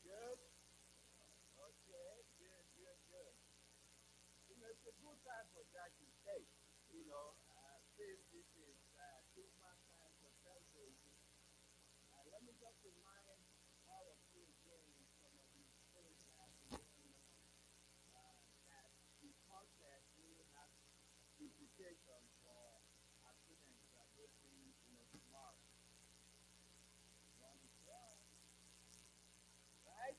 Good. Okay. Good. Good. Good. You know, it's a good time for Jack to stay. Since this is Christmas time for celebrating, let me just remind all of you again some of the things that have been going on. That the contest really has implications for our students graduating, tomorrow. You understand? Right?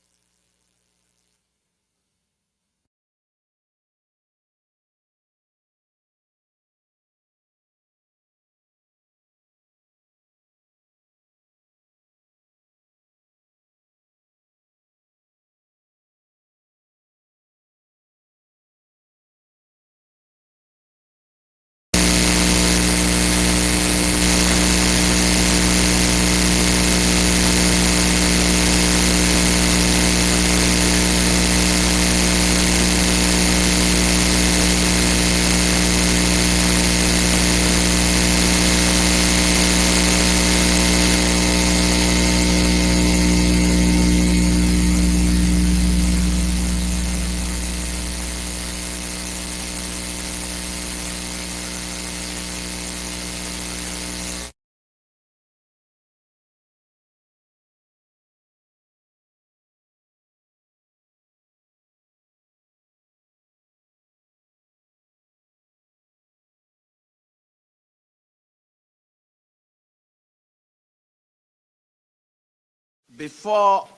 Before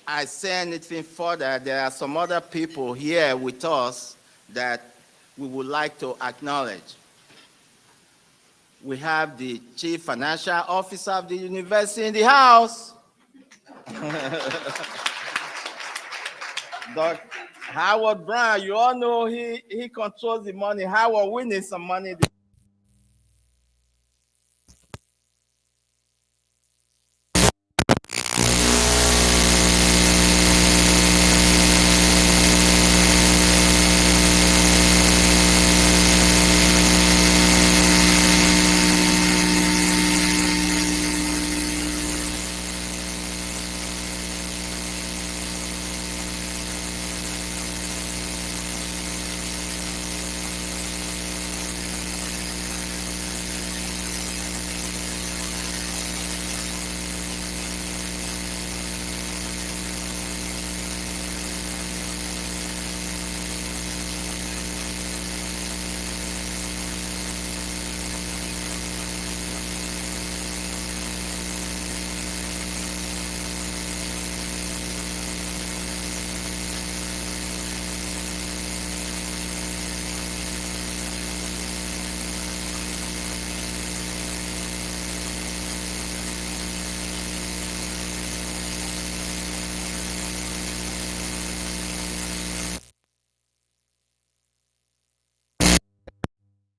I say anything further, there are some other people here with us that we would like to acknowledge. We have the Chief Financial Officer of the university in the house, Dr. Howard Brown. You all know he controls the money. Howard, we need some money.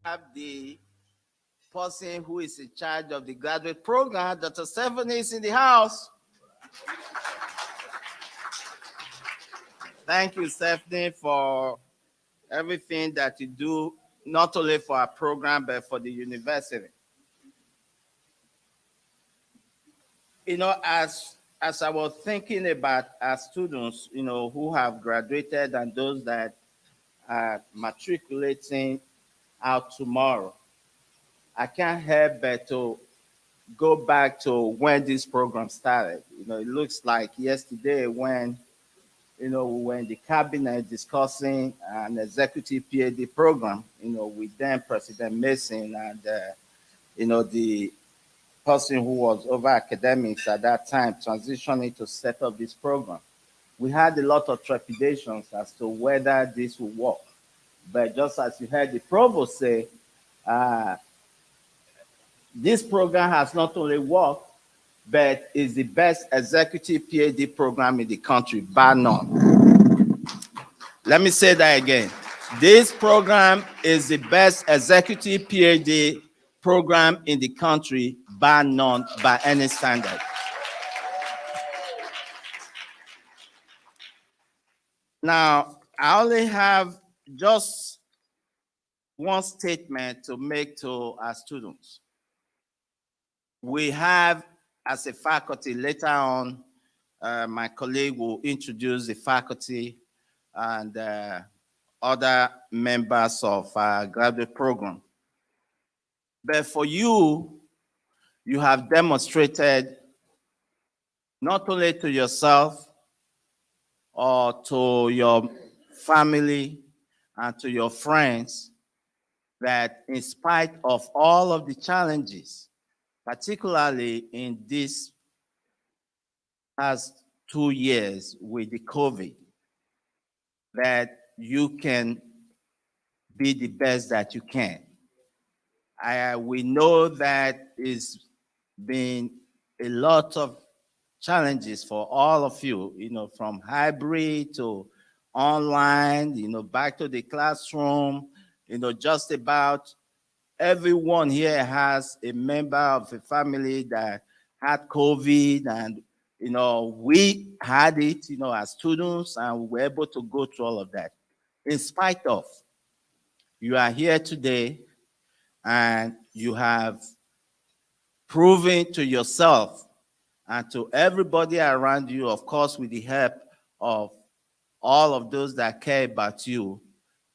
Have the person who is in charge of the graduate program, Dr. Stephanie, is in the house. Thank you, Stephanie, for everything that you do, not only for our program, but for the university. As I was thinking about our students, who have graduated and those that are matriculating out tomorrow, I can't help but to go back to when this program started. It looks like yesterday when, we were in the cabinet discussing an executive Ph.D. program, with then President Mason and, the person who was over academics at that time transitioning to set up this program. We had a lot of trepidations as to whether this would work. But just as you heard the provost say, uh, this program has not only worked, but is the best executive Ph.D. program in the country, bar none. Let me say that again. This program is the best executive Ph.D. program in the country, bar none, by any standard. Now, I only have just one statement to make to our students. We have, as a faculty, later on, my colleague will introduce the faculty and other members of our graduate program. But for you, you have demonstrated not only to yourself or to your family and to your friends that in spite of all of the challenges, particularly in these past 2 years with the COVID, that you can be the best that you can. We know that it's been a lot of challenges for all of you, from hybrid to online, back to the classroom, just about everyone here has a member of a family that had COVID, and we had it, as students, and we were able to go through all of that. In spite of, you are here today, and you have proven to yourself and to everybody around you, of course, with the help of all of those that care about you,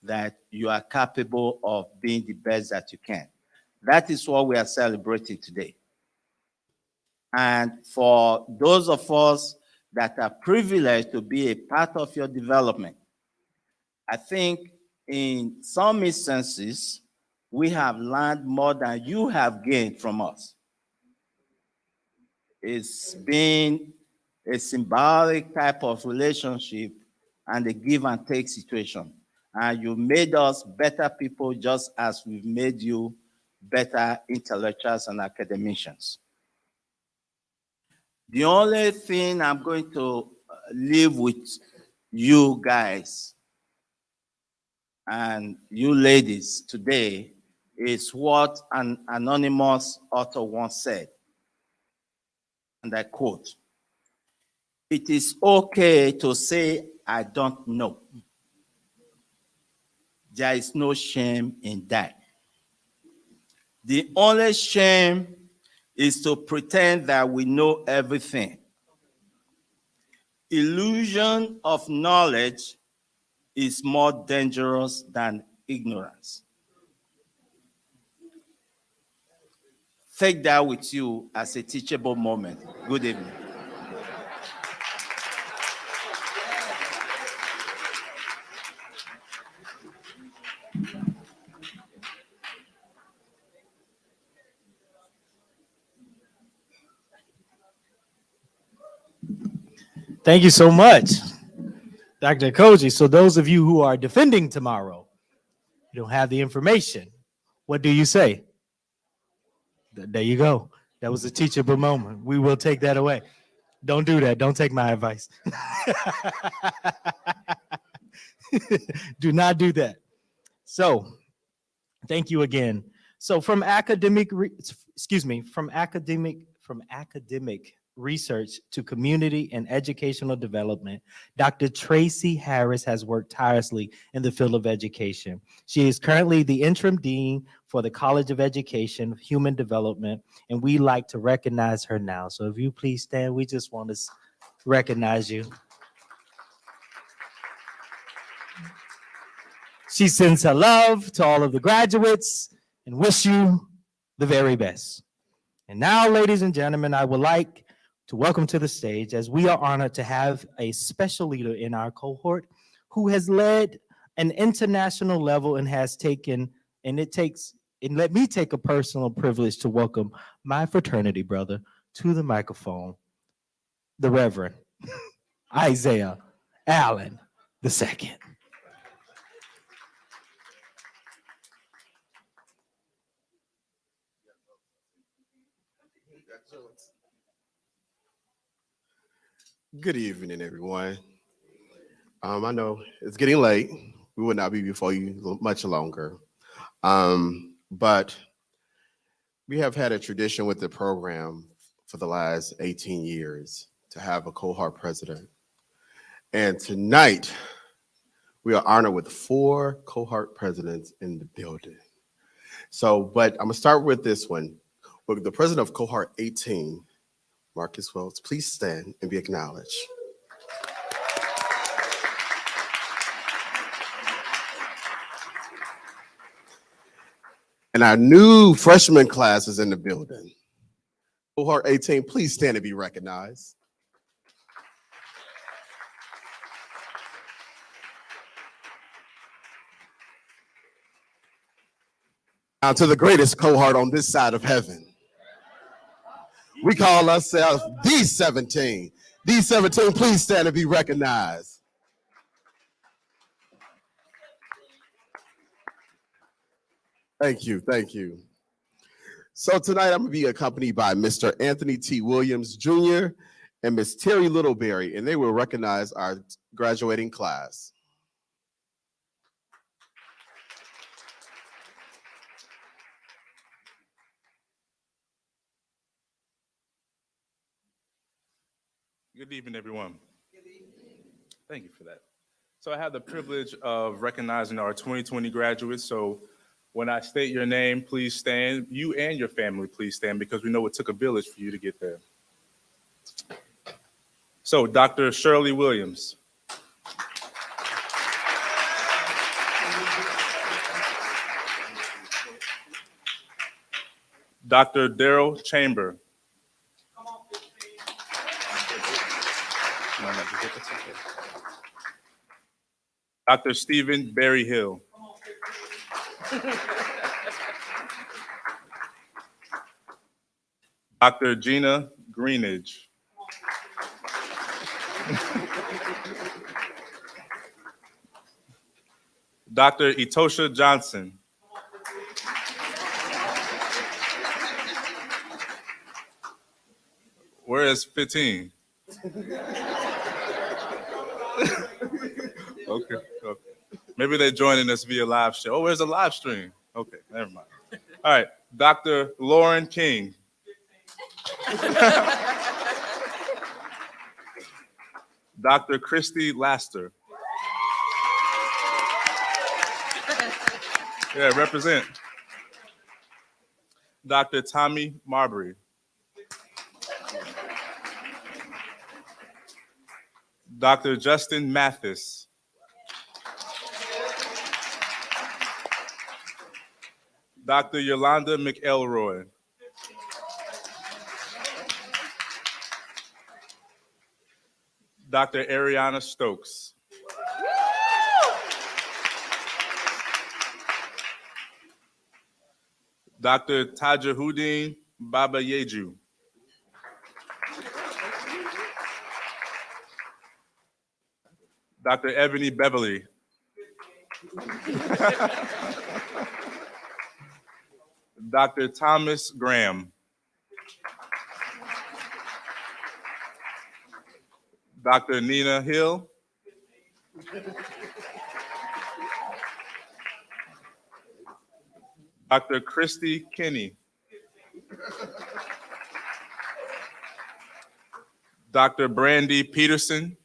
that you are capable of being the best that you can. That is what we are celebrating today. And for those of us that are privileged to be a part of your development, I think in some instances, we have learned more than you have gained from us. It's been a symbolic type of relationship and a give and take situation. And you made us better people just as we've made you better intellectuals and academicians. The only thing I'm going to leave with you guys and you ladies today is what an anonymous author once said, and I quote, "It is okay to say, I don't know. There is no shame in that. The only shame is to pretend that we know everything. Illusion of knowledge is more dangerous than ignorance." Take that with you as a teachable moment. Good evening. Thank you so much, Dr. Koji. So those of you who are defending tomorrow, you don't have the information. What do you say? There you go. That was a teachable moment. We will take that away. Don't do that. Don't take my advice. Do not do that. So thank you again. So from academic research to community and educational development, Dr. Tracy Harris has worked tirelessly in the field of education. She is currently the interim dean for the College of Education, Human Development, and we like to recognize her now. So if you please stand, we just want to recognize you. She sends her love to all of the graduates and wish you the very best. And now, ladies and gentlemen, I would like to welcome to the stage, as we are honored to have a special leader in our cohort who has led an international level and has taken, and let me take a personal privilege to welcome my fraternity brother to the microphone, the Reverend Isaiah Allen II. Good evening, everyone. I know it's getting late. We will not be before you much longer. But we have had a tradition with the program for the last 18 years to have a cohort president. And tonight, we are honored with 4 cohort presidents in the building. But I'm gonna start with this one. With the president of cohort 18, Marcus Wells, please stand and be acknowledged. And our new freshman class is in the building. Cohort 18, please stand and be recognized. Now to the greatest cohort on this side of heaven. We call ourselves D17. D17, please stand and be recognized. Thank you, thank you. So tonight I'm gonna be accompanied by Mr. Anthony T. Williams, Jr. and Miss Terry Littleberry, and they will recognize our graduating class. Good evening, everyone. Good evening. Thank you for that. So I have the privilege of recognizing our 2020 graduates. So when I state your name, please stand. You and your family, please stand, because we know it took a village for you to get there. So Dr. Shirley Williams. Dr. Daryl Chamber. Dr. Stephen Berryhill. Dr. Gina Greenidge. Dr. Etosha Johnson. Where is 15? Okay. Maybe they're joining us via live show. Oh, where's the live stream? Okay, never mind. All right, Dr. Lauren King. Dr. Christy Laster. Yeah, represent. Dr. Tommy Marbury. Dr. Justin Mathis. Dr. Yolanda McElroy. Dr. Ariana Stokes. Dr. Tajahuddin Baba Yeju. Dr. Ebony Beverly. Dr. Thomas Graham. Dr. Nina Hill. Dr. Christy Kinney. Dr. Brandy Peterson.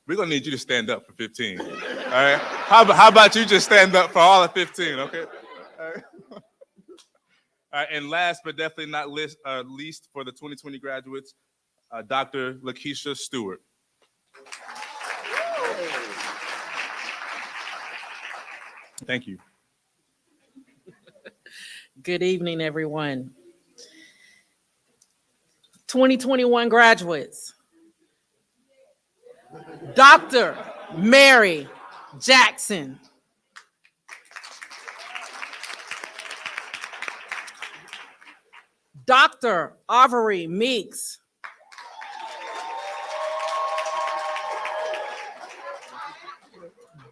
We're gonna need you to stand up for 15. All right. How about you just stand up for all of 15? Okay. All right. All right. And last but definitely not least for the 2020 graduates, Dr. Lakeisha Stewart. Thank you. Good evening, everyone. 2021 graduates. Dr. Mary Jackson. Dr. Avery Meeks.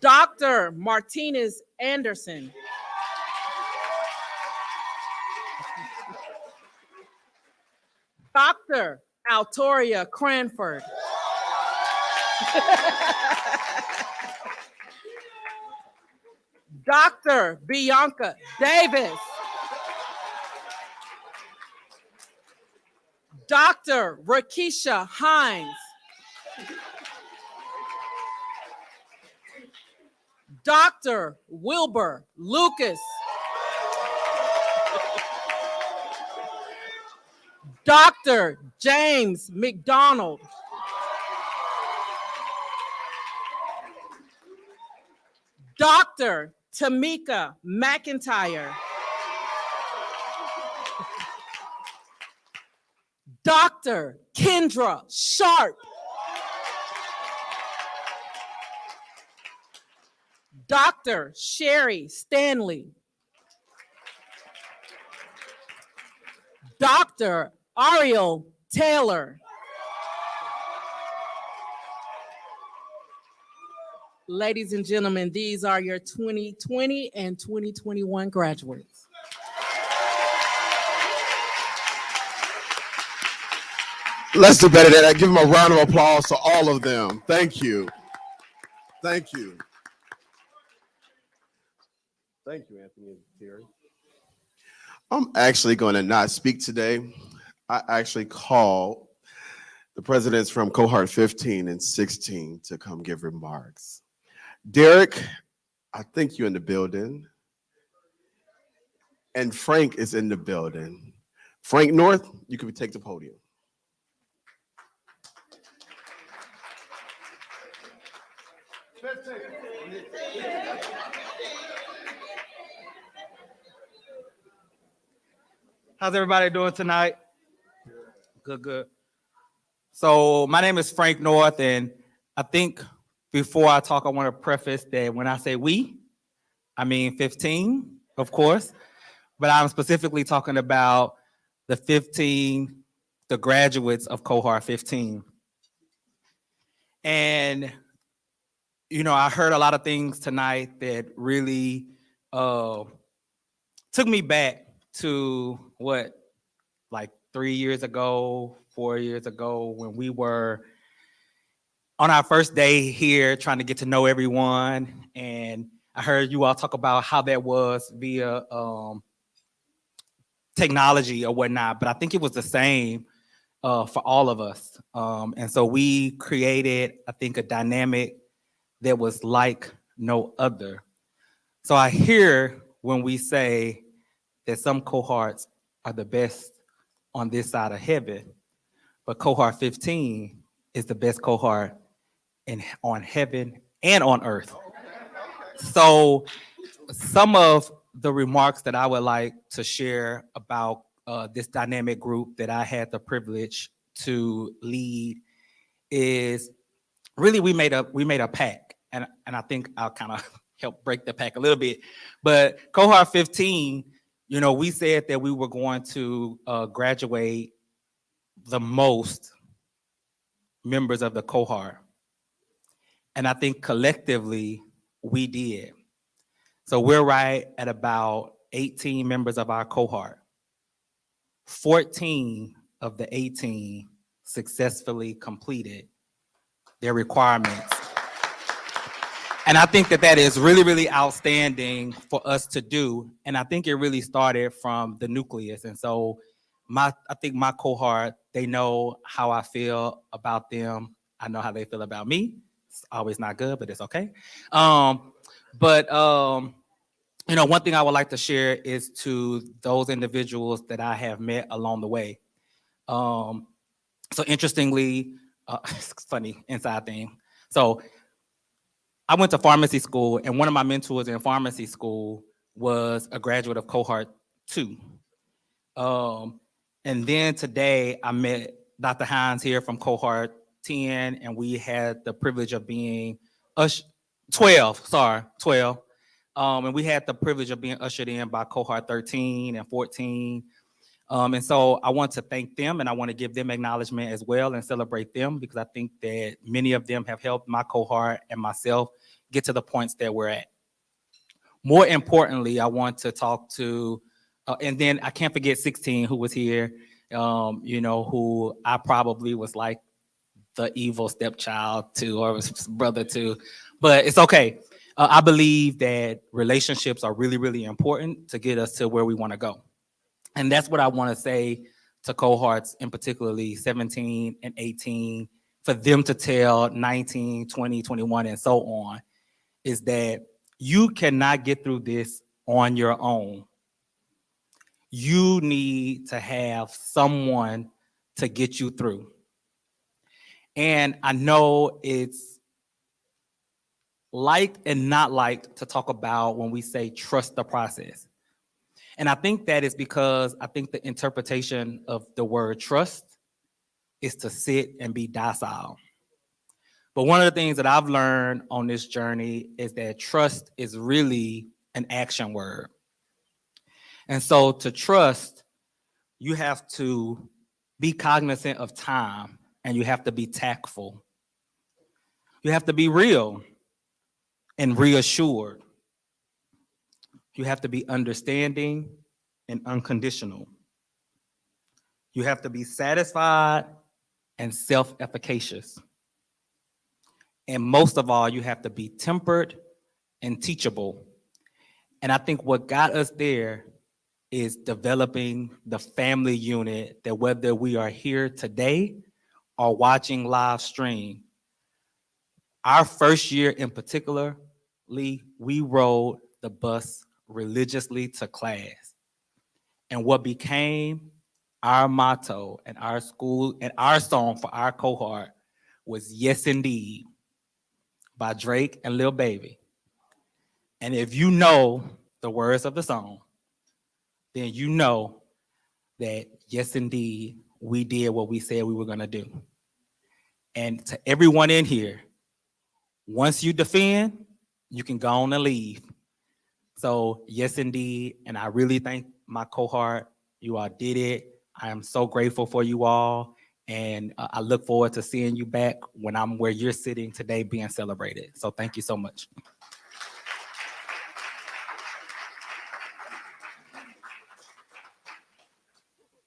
Dr. Martinez Anderson. Dr. Altoria Cranford. Dr. Bianca Davis. Dr. Rakisha Hines. Dr. Wilbur Lucas. Dr. James McDonald. Dr. Tamika McIntyre. Dr. Kendra Sharp. Dr. Sherry Stanley. Dr. Ariel Taylor. Ladies and gentlemen, these are your 2020 and 2021 graduates. Let's do better than that. Give them a round of applause to all of them. Thank you. Thank you. Thank you, Anthony and Terry. I'm actually going to not speak today. I actually called the presidents from cohort 15 and 16 to come give remarks. Derek, I think you're in the building. And Frank is in the building. Frank North, you can take the podium. How's everybody doing tonight? Good, good. So my name is Frank North, and I think before I talk, I want to preface that when I say we, I mean 15, of course, but I'm specifically talking about the graduates of cohort 15. And, you know, I heard a lot of things tonight that really took me back to what, like 3 years ago, 4 years ago, when we were on our first day here trying to get to know everyone. And I heard you all talk about how that was via technology or whatnot, but I think it was the same for all of us. And so we created, I think, a dynamic that was like no other. So I hear when we say that some cohorts are the best on this side of heaven, but cohort 15 is the best cohort on heaven and on earth. So some of the remarks that I would like to share about this dynamic group that I had the privilege to lead is really we made a pact, and I think I'll kind of help break the pact a little bit. But cohort 15, you know, we said that we were going to graduate the most members of the cohort. And I think collectively we did. So we're right at about 18 members of our cohort. 14 of the 18 successfully completed their requirements. And I think that that is really, really outstanding for us to do. And I think it really started from the nucleus. And so I think my cohort, they know how I feel about them. I know how they feel about me. It's always not good, but it's okay. You know, one thing I would like to share is to those individuals that I have met along the way. So interestingly, it's funny, inside thing. So I went to pharmacy school, and one of my mentors in pharmacy school was a graduate of cohort 2. And then today I met Dr. Hines here from cohort 10, and we had the privilege of being 12. And we had the privilege of being ushered in by cohort 13 and 14. And so I want to thank them, and I want to give them acknowledgement as well and celebrate them, because I think that many of them have helped my cohort and myself get to the points that we're at. More importantly, I want to talk to, and then I can't forget 16 who was here, you know, who I probably was like the evil stepchild to or brother to, but it's okay. I believe that relationships are really, really important to get us to where we want to go. And that's what I want to say to cohorts, in particularly 17 and 18, for them to tell 19, 20, 21, and so on, is that you cannot get through this on your own. You need to have someone to get you through. And I know it's liked and not liked to talk about when we say trust the process. And I think that is because I think the interpretation of the word trust is to sit and be docile. But one of the things that I've learned on this journey is that trust is really an action word. And so to trust, you have to be cognizant of time and you have to be tactful. You have to be real and reassured. You have to be understanding and unconditional. You have to be satisfied and self-efficacious. And most of all, you have to be tempered and teachable. And I think what got us there is developing the family unit that whether we are here today or watching live stream, our first year in particular, Lee, we rode the bus religiously to class. And what became our motto and our school and our song for our cohort was Yes Indeed by Drake and Lil Baby. And if you know the words of the song, then you know that yes, indeed, we did what we said we were gonna do. And to everyone in here, once you defend, you can go on and leave. So yes, indeed, and I really thank my cohort. You all did it. I am so grateful for you all. And I look forward to seeing you back when I'm where you're sitting today being celebrated. So thank you so much.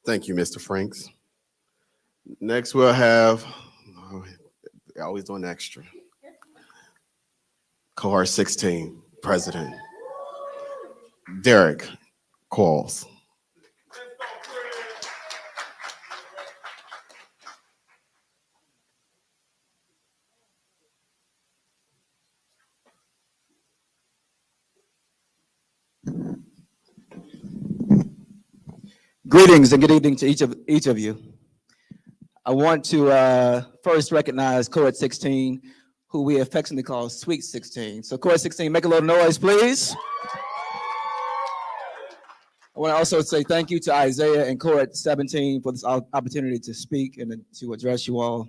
Thank you, Mr. Franks. Next, we'll have, always doing extra. Cohort 16, President Derek Qualls. Greetings and good evening to each of you. I want to first recognize Cohort 16, who we affectionately call Sweet 16. So Cohort 16, make a little noise, please. I want to also say thank you to Isaiah and Cohort 17 for this opportunity to speak and to address you all.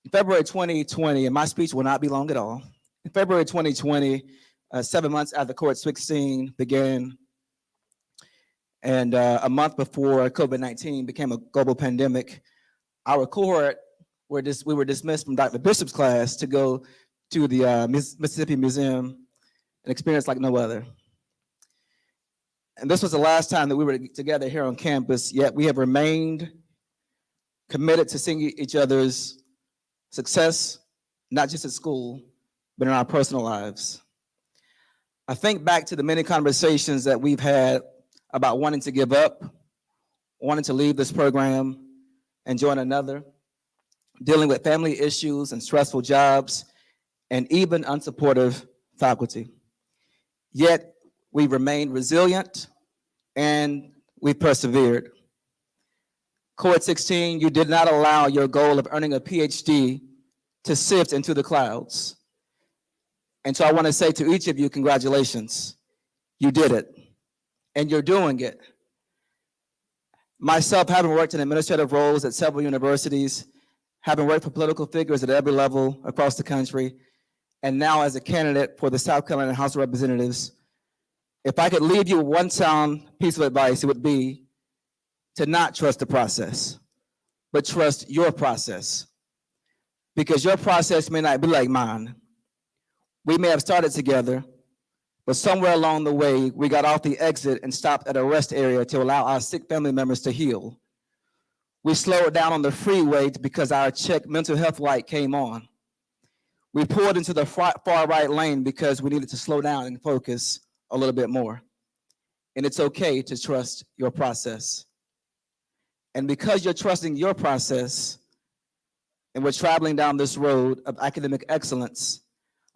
In February 2020, and my speech will not be long at all. In February 2020, 7 months after Cohort 16 began, and a month before COVID-19 became a global pandemic, our cohort, we were dismissed from Dr. Bishop's class to go to the Mississippi Museum, an experience like no other. And this was the last time that we were together here on campus, yet we have remained committed to seeing each other's success, not just at school, but in our personal lives. I think back to the many conversations that we've had about wanting to give up, wanting to leave this program and join another, dealing with family issues and stressful jobs, and even unsupportive faculty. Yet we remained resilient and we persevered. Cohort 16, you did not allow your goal of earning a Ph.D. to sift into the clouds. And so I want to say to each of you, congratulations. You did it. And you're doing it. Myself, having worked in administrative roles at several universities, having worked for political figures at every level across the country, and now as a candidate for the South Carolina House of Representatives, if I could leave you one sound piece of advice, it would be to not trust the process, but trust your process. Because your process may not be like mine. We may have started together, but somewhere along the way, we got off the exit and stopped at a rest area to allow our sick family members to heal. We slowed down on the freeway because our check mental health light came on. We pulled into the far right lane because we needed to slow down and focus a little bit more. And it's okay to trust your process. And because you're trusting your process and we're traveling down this road of academic excellence,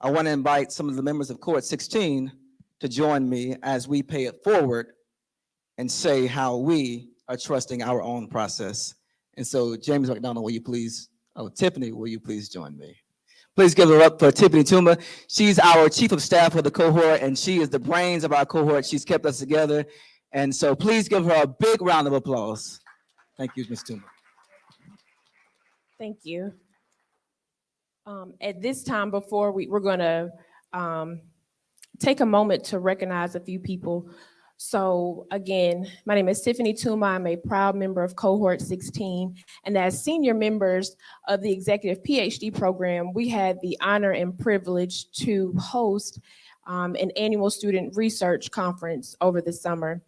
I want to invite some of the members of Cohort 16 to join me as we pay it forward and say how we are trusting our own process. And so James McDonald, will you please, oh, Tiffany, will you please join me? Please give it up for Tiffany Tuma. She's our chief of staff for the cohort, and she is the brains of our cohort. She's kept us together. And so please give her a big round of applause. Thank you, Ms. Tuma. Thank you. At this time, before we're going to take a moment to recognize a few people. So again, my name is Tiffany Tuma. I'm a proud member of Cohort 16. And as senior members of the Executive Ph.D. program, we had the honor and privilege to host an annual student research conference over the summer.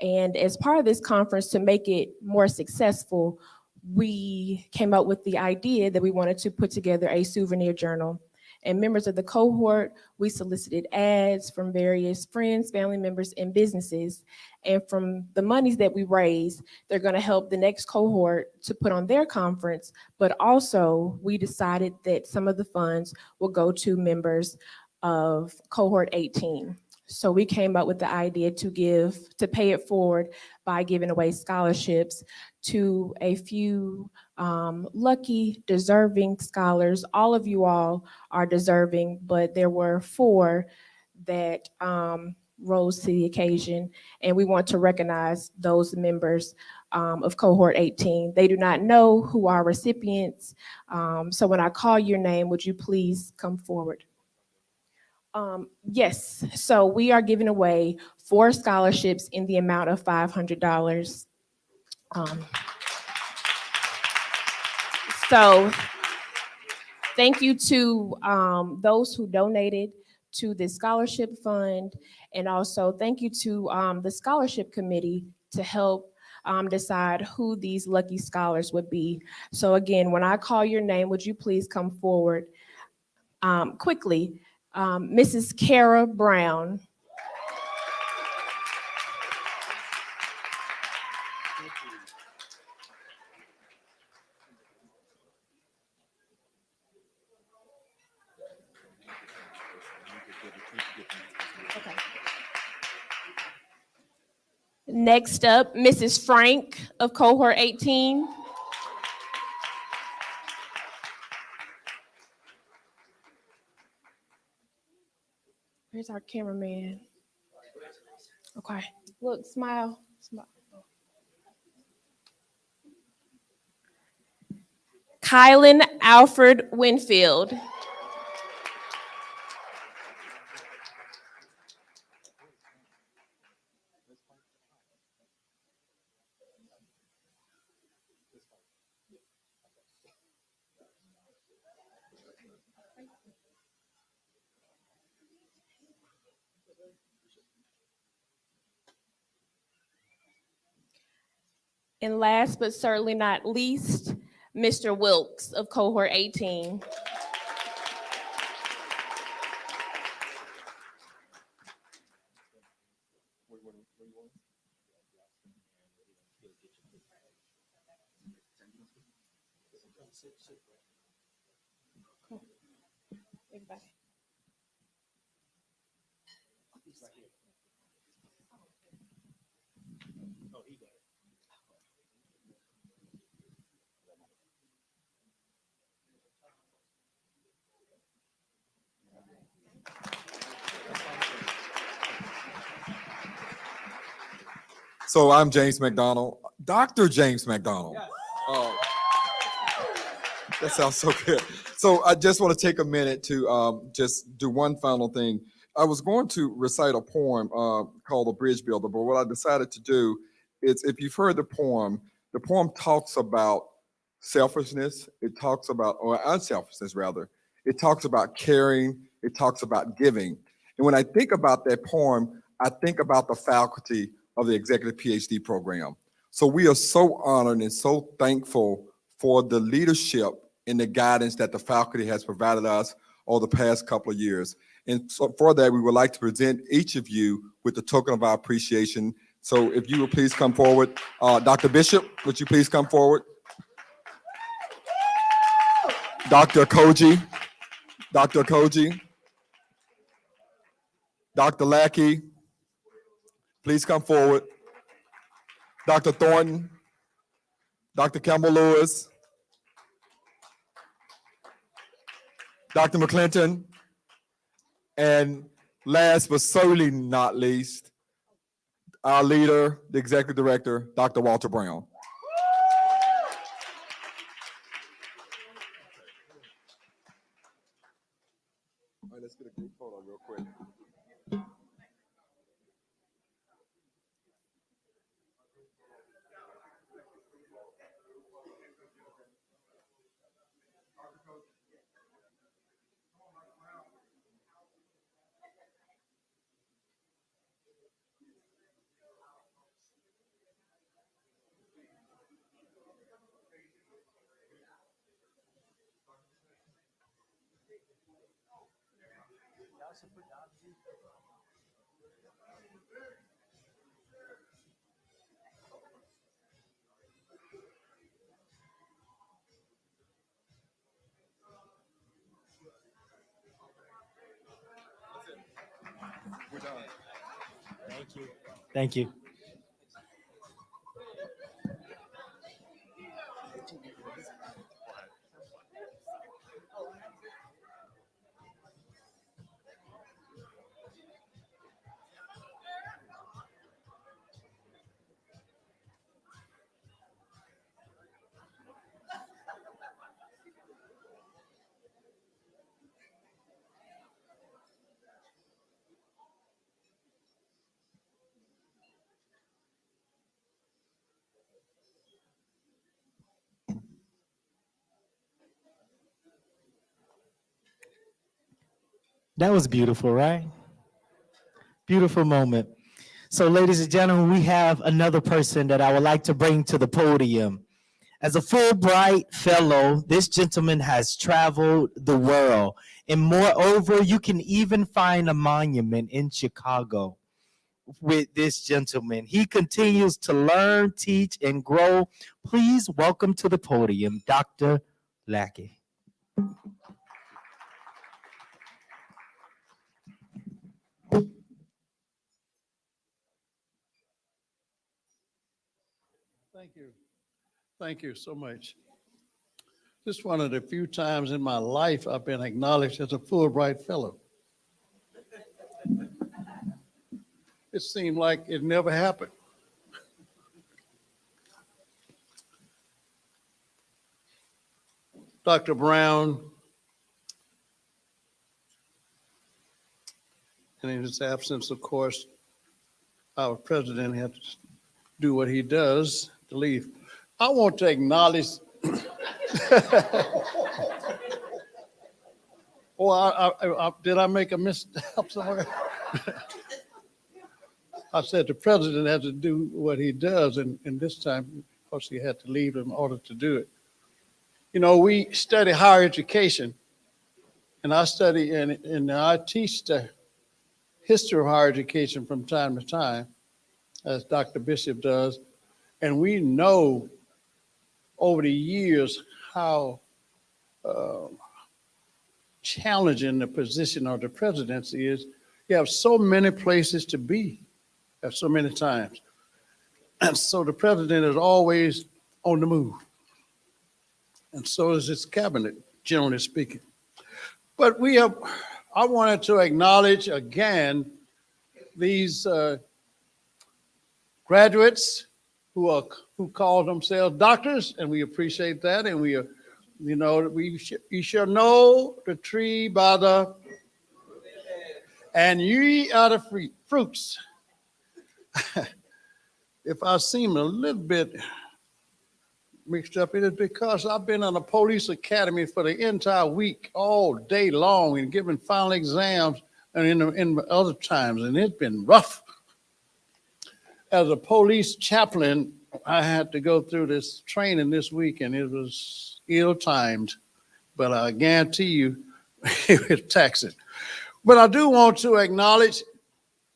And as part of this conference, to make it more successful, we came up with the idea that we wanted to put together a souvenir journal. And members of the cohort, we solicited ads from various friends, family members, and businesses. And from the monies that we raised, they're going to help the next cohort to put on their conference. But also, we decided that some of the funds will go to members of cohort 18. So we came up with the idea to pay it forward by giving away scholarships to a few lucky, deserving scholars. All of you all are deserving, but there were 4 that rose to the occasion, and we want to recognize those members of cohort 18. They do not know who are recipients, so when I call your name, would you please come forward? Yes, so we are giving away 4 scholarships in the amount of $500. So thank you to those who donated to the scholarship fund, and also thank you to the scholarship committee to help decide who these lucky scholars would be. So again, when I call your name, would you please come forward quickly? Mrs. Kara Brown. Okay. Next up, Mrs. Frank of cohort 18. Where's our cameraman? Okay, look, smile, smile. Kylan Alfred Winfield. And last but certainly not least, Mr. Wilkes of cohort 18. Everybody. So I'm James McDonald, Dr. James McDonald. Oh, that sounds so good. So I just want to take a minute to just do one final thing. I was going to recite a poem called The Bridge Builder, but what I decided to do is, if you've heard the poem talks about selfishness. It talks about, or unselfishness rather. It talks about caring. It talks about giving. And when I think about that poem, I think about the faculty of the Executive PhD program. So we are so honored and so thankful for the leadership and the guidance that the faculty has provided us over the past couple of years. And so for that, we would like to present each of you with the token of our appreciation. So if you would please come forward. Dr. Bishop, would you please come forward? Dr. Koji, Dr. Koji, Dr. Lackey, please come forward. Dr. Thornton, Dr. Campbell Lewis, Dr. McClinton, and last but certainly not least, our leader, the executive director, Dr. Walter Brown. All right, let's get a group photo real quick. Thank you. That was beautiful, right? Beautiful moment. So, ladies and gentlemen, we have another person that I would like to bring to the podium. As a Fulbright fellow, this gentleman has traveled the world. And moreover, you can even find a monument in Chicago with this gentleman. He continues to learn, teach, and grow. Please welcome to the podium, Dr. Lackey. Thank you. Thank you so much. This is one of the few times in my life I've been acknowledged as a Fulbright Fellow. It seemed like it never happened. Dr. Brown, and in his absence, of course, our president had to do what he does to leave. I want to acknowledge. Did I make a mistake somewhere? I said the president has to do what he does, and this time, of course, he had to leave in order to do it. You know, we study higher education, and I study and I teach the history of higher education from time to time, as Dr. Bishop does, and we know over the years how challenging the position of the presidency is. You have so many places to be at so many times. And so the president is always on the move. And so is his cabinet, generally speaking. But I wanted to acknowledge again these graduates who call themselves doctors, and we appreciate that. And we are, you know, you shall know the tree by the, and ye are the fruits. If I seem a little bit mixed up, it is because I've been on a police academy for the entire week, all day long, and giving final exams and in other times, and it's been rough. As a police chaplain, I had to go through this training this week, and it was ill-timed, but I guarantee you it was taxing. But I do want to acknowledge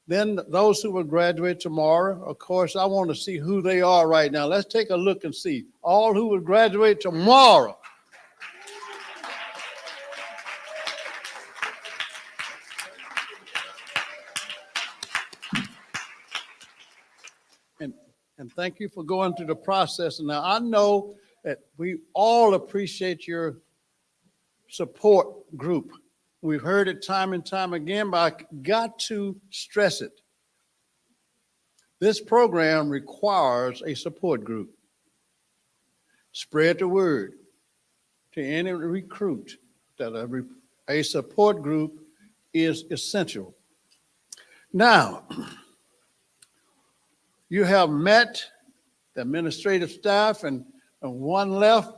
then those who will graduate tomorrow. Of course, I want to see who they are right now. Let's take a look and see. All who will graduate tomorrow. And thank you for going through the process. And now I know that we all appreciate your support group. We've heard it time and time again, but I got to stress it. This program requires a support group. Spread the word to any recruit that a support group is essential. Now, you have met the administrative staff and one left,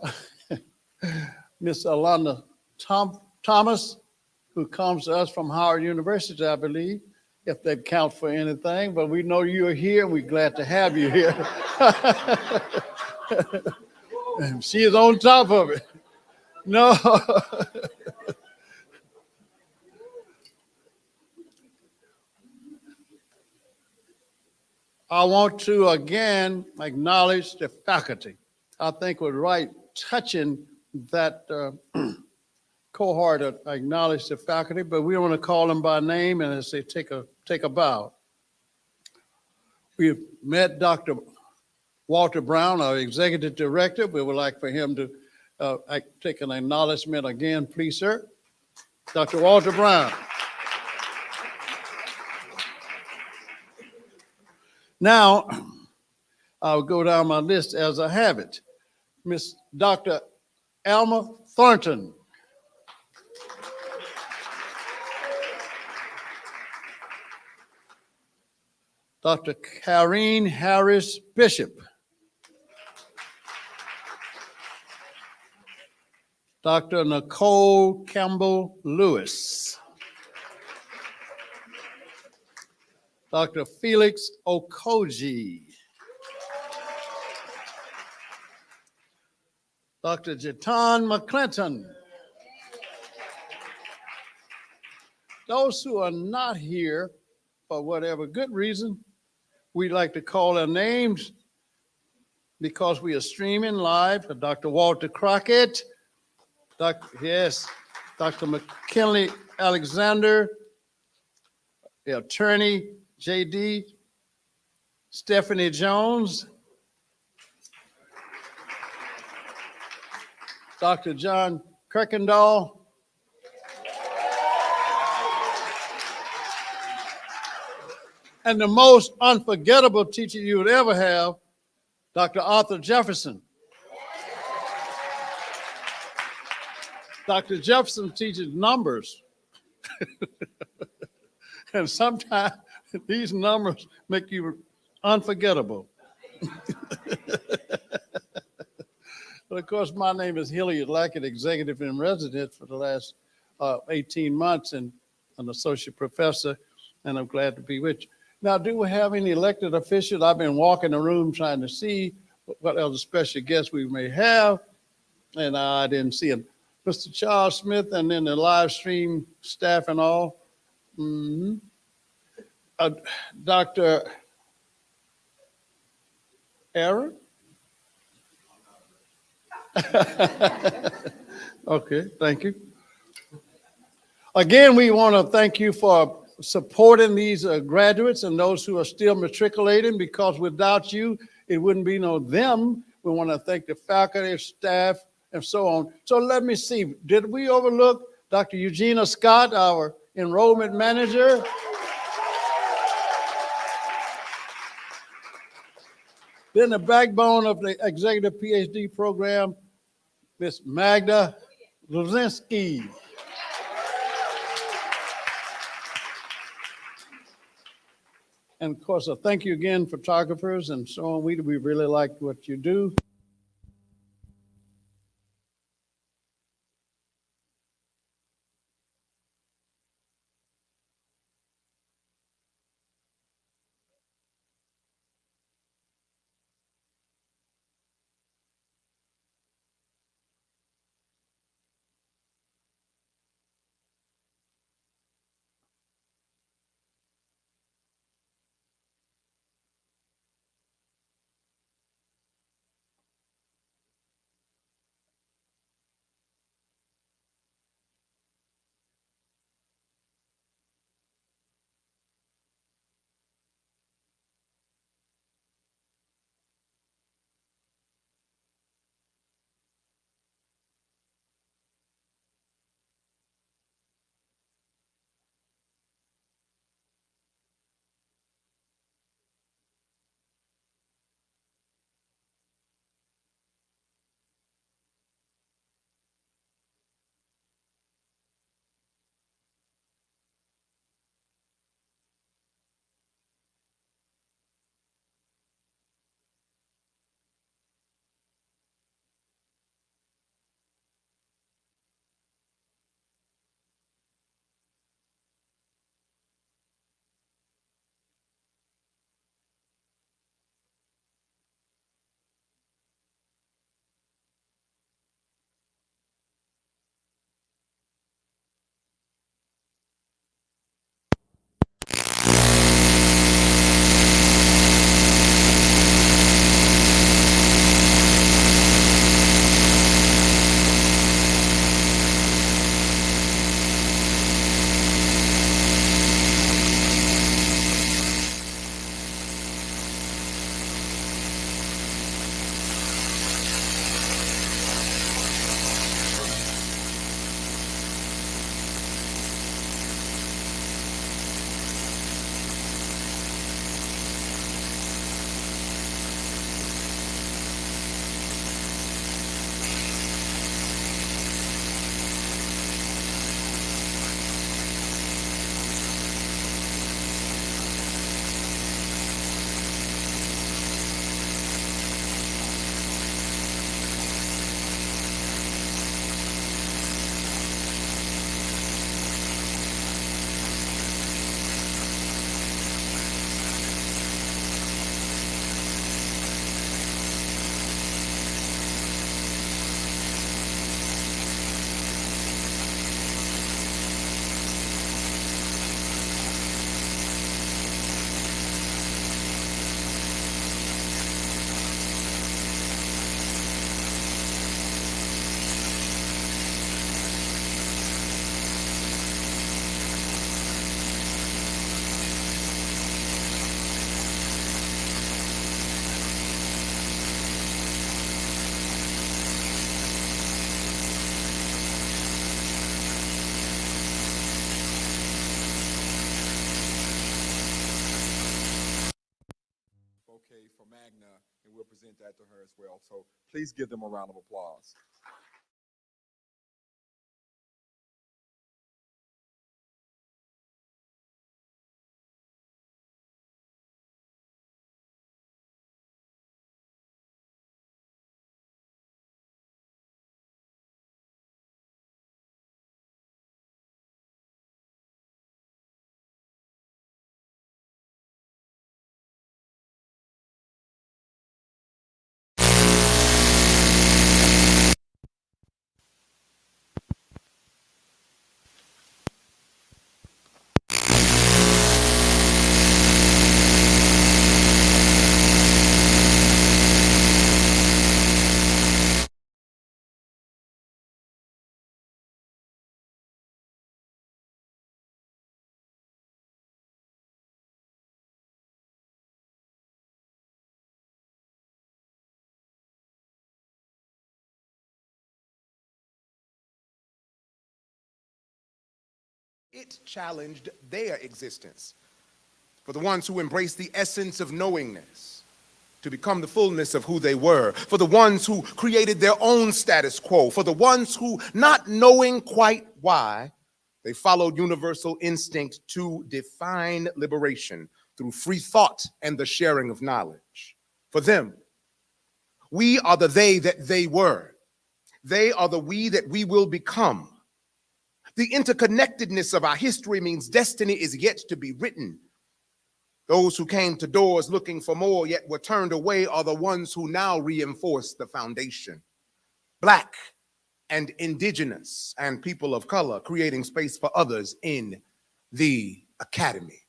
Miss Alana Thomas, who comes to us from Howard University, I believe, if that counts for anything, but we know you're here and we're glad to have you here. She is on top of it. No. I want to again acknowledge the faculty. I think we're right touching that cohort to acknowledge the faculty, but we don't want to call them by name and say take a bow. We've met Dr. Walter Brown, our executive director. We would like for him to take an acknowledgement again, please, sir. Dr. Walter Brown. Now, I'll go down my list as I have it. Miss Dr. Alma Thornton. Dr. Karine Harris Bishop. Dr. Nicole Campbell Lewis. Dr. Felix Okoji. Dr. Jatan McClinton. Those who are not here for whatever good reason, we'd like to call their names because we are streaming live. Dr. Walter Crockett, Dr. McKinley Alexander, the attorney J.D. Stephanie Jones, Dr. John Kirkendall, and the most unforgettable teacher you would ever have, Dr. Arthur Jefferson. Dr. Jefferson teaches numbers. And sometimes these numbers make you unforgettable. But of course, my name is Hilliard Lackett, executive in residence for the last 18 months and an associate professor, and I'm glad to be with you. Now, do we have any elected officials? I've been walking the room trying to see what other special guests we may have, and I didn't see them. Mr. Charles Smith, and then the live stream staff and all. Dr. Aaron? Okay, thank you. Again, we want to thank you for supporting these graduates and those who are still matriculating, because without you, it wouldn't be no them. We want to thank the faculty, staff, and so on. So let me see, did we overlook Dr. Eugenia Scott, our enrollment manager? Then the backbone of the executive Ph.D. program, Miss Magda Luzinski. And of course, thank you again, photographers and so on. We really like what you do. okay, for Magna, and we'll present that to her as well. So please give them a round of applause. It challenged their existence. For the ones who embraced the essence of knowingness, to become the fullness of who they were, for the ones who created their own status quo, for the ones who, not knowing quite why, they followed universal instinct to define liberation through free thought and the sharing of knowledge. For them, we are the they that they were. They are the we that we will become. The interconnectedness of our history means destiny is yet to be written. Those who came to doors looking for more yet were turned away are the ones who now reinforce the foundation. Black and indigenous and people of color creating space for others in the academy.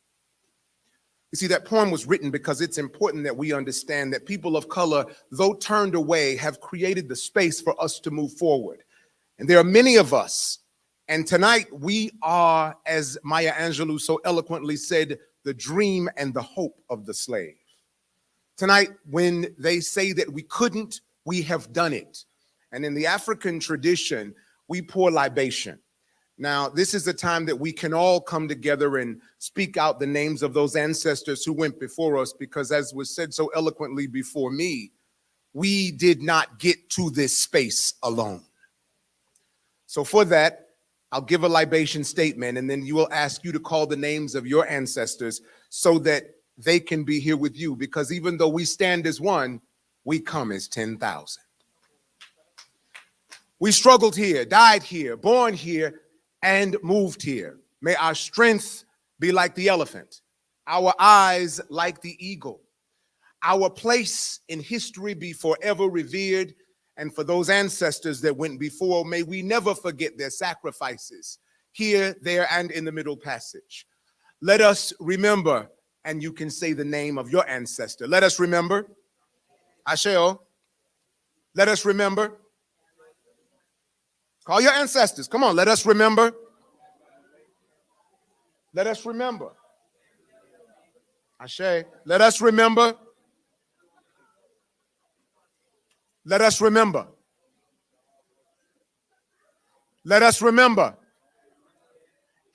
You see, that poem was written because it's important that we understand that people of color, though turned away, have created the space for us to move forward. And there are many of us. And tonight we are, as Maya Angelou so eloquently said, the dream and the hope of the slave. Tonight, when they say that we couldn't, we have done it. And in the African tradition, we pour libation. Now, this is a time that we can all come together and speak out the names of those ancestors who went before us, because as was said so eloquently before me, we did not get to this space alone. So for that, I'll give a libation statement, and then you will ask you to call the names of your ancestors so that they can be here with you, because even though we stand as one, we come as 10,000. We struggled here, died here, born here, and moved here. May our strength be like the elephant, our eyes like the eagle, our place in history be forever revered. And for those ancestors that went before, may we never forget their sacrifices here, there, and in the middle passage. Let us remember, and you can say the name of your ancestor. Let us remember. Asheo. Let us remember. Call your ancestors. Come on, let us remember. Let us remember. Ashe. Let us remember. Let us remember. Let us remember.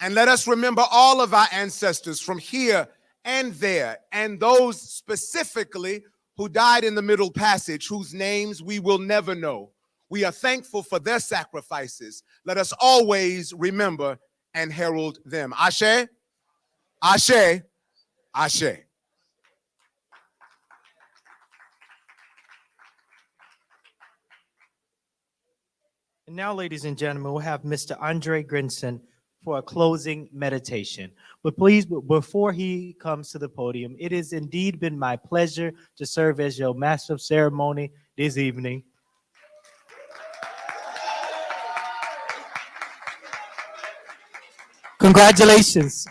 And let us remember all of our ancestors from here and there, and those specifically who died in the Middle Passage, whose names we will never know. We are thankful for their sacrifices. Let us always remember and herald them. Ashe, Ashe, Ashe. And now, ladies and gentlemen, we'll have Mr. Andre Grinson for a closing meditation. But please, before he comes to the podium, it has indeed been my pleasure to serve as your master of ceremony this evening. Congratulations.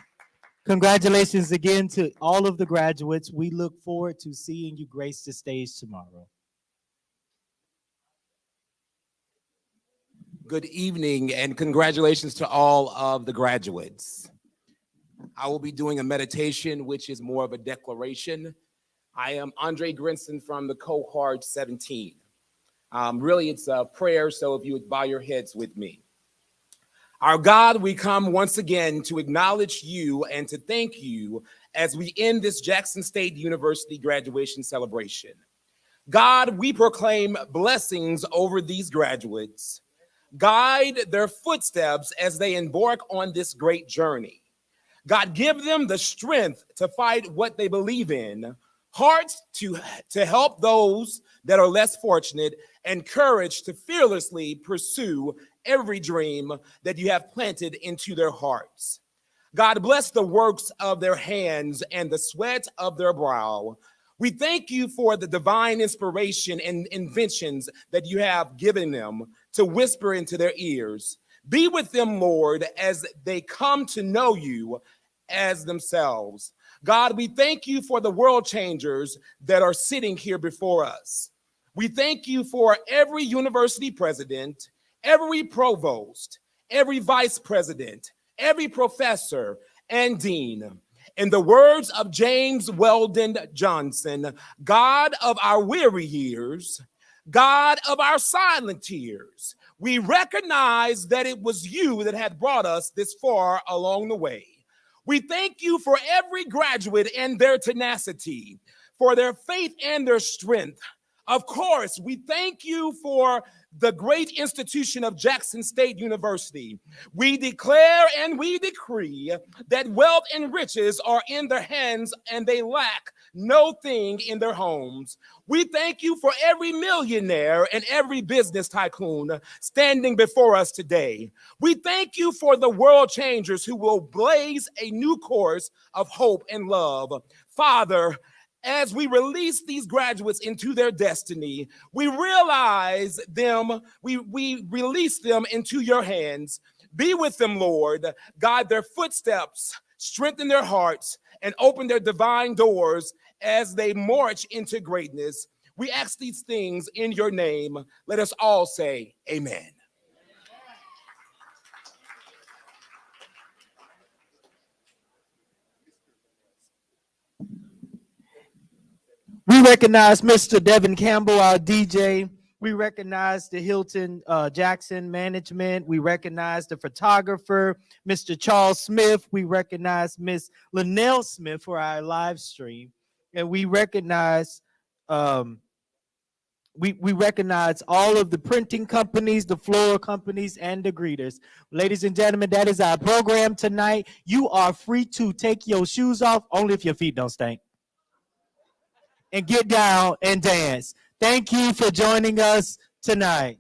Congratulations again to all of the graduates. We look forward to seeing you grace the stage tomorrow. Good evening and congratulations to all of the graduates. I will be doing a meditation, which is more of a declaration. I am Andre Grinson from the cohort 17. Really, it's a prayer, so if you would bow your heads with me. Our God, we come once again to acknowledge you and to thank you as we end this Jackson State University graduation celebration. God, we proclaim blessings over these graduates. Guide their footsteps as they embark on this great journey. God, give them the strength to fight what they believe in, hearts to help those that are less fortunate, and courage to fearlessly pursue every dream that you have planted into their hearts. God, bless the works of their hands and the sweat of their brow. We thank you for the divine inspiration and inventions that you have given them to whisper into their ears. Be with them, Lord, as they come to know you as themselves. God, we thank you for the world changers that are sitting here before us. We thank you for every university president, every provost, every vice president, every professor and dean. In the words of James Weldon Johnson, God of our weary years, God of our silent tears, we recognize that it was you that had brought us this far along the way. We thank you for every graduate and their tenacity, for their faith and their strength. Of course, we thank you for the great institution of Jackson State University. We declare and we decree that wealth and riches are in their hands and they lack no thing in their homes. We thank you for every millionaire and every business tycoon standing before us today. We thank you for the world changers who will blaze a new course of hope and love. Father, as we release these graduates into their destiny, we realize them, we release them into your hands. Be with them, Lord. Guide their footsteps, strengthen their hearts, and open their divine doors as they march into greatness. We ask these things in your name. Let us all say amen. We recognize Mr. Devin Campbell, our DJ. We recognize the Hilton Jackson management. We recognize the photographer, Mr. Charles Smith. We recognize Miss Linnell Smith for our live stream. And we recognize we recognize all of the printing companies, the floral companies, and the greeters. Ladies and gentlemen, that is our program tonight. You are free to take your shoes off, only if your feet don't stink, and get down and dance. Thank you for joining us tonight.